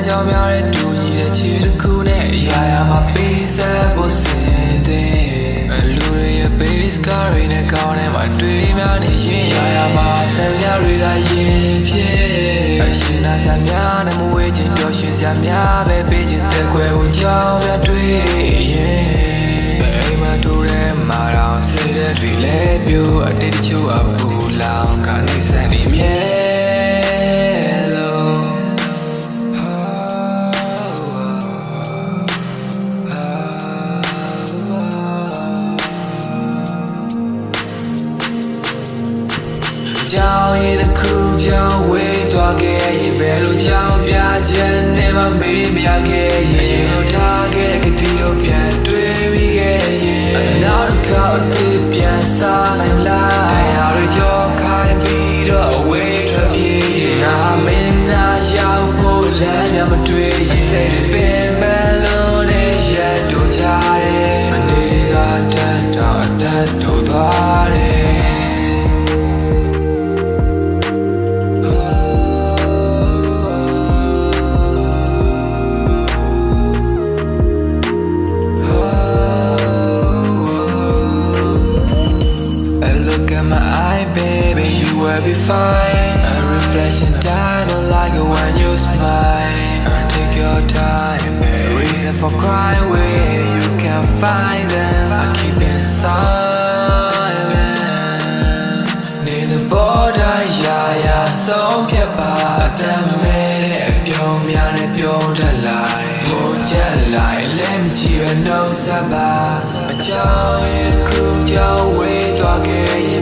ကြောင့်များတဲ့တူညီတဲ့ခြေတစ်ခုနဲ့အရာရာမှာပေးဆက်ဖို့စင်တဲ့လူတွေရဲ့ base car တွေနဲ့ကောင်းတဲ့မှာတွေ့များနေရင်အရာရာမှာတန်မြတွေသာရင်ဖြစ်အရှင်နာစများနဲ့မဝေးခြင်းပျော်ရွှင်စရာများပဲပေးခြင်းတဲ့ကွယ်ကိုကြောင်းပြတွေ့ရင်အိမ်မှာတို့တဲ့မှာတော့စိတ်တဲ့တွေလည်းပြိုအတိတ်ချို့အပူလောင်ကနေစံနေမြဲကြောင်ရည်တစ်ခုကြောင်ဝေးသွားခဲ့ရင်ဘယ်လိုကြောင်ပြချက်နဲ့မှမေးမရခဲ့ရင်ရှင်တို့ထားခဲ့တဲ့ကတိကိုပြန်တွေ့ပြီးခဲ့ရင်နောက်တစ်ခါအသစ်ပြန်စားနိုင်လားတရားတွေကြောခိုင်းပြီးတော့အဝေးထွက်ပြေးရင်ငါမင်းနာရောက်ဖို့လမ်းများမတွေ့ရင်စိတ်တွေပင်ပန်းလို့နဲ့ရက်တို့ကြတယ်မနေ့ကတတ်တော့အသက်တို့သွားတယ်Baby, you will be fine. A reflection diamond like when you smile. Take your time, baby. Reason for crying where you can find them. I keep it silent. Need the border, yeah, so pepper. That made it pure, me pure the light. Moja light, let me cheer no sabah. A joy, cool joy, wait to get you.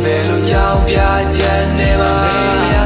ကြောင်ပြချက်နေမှာ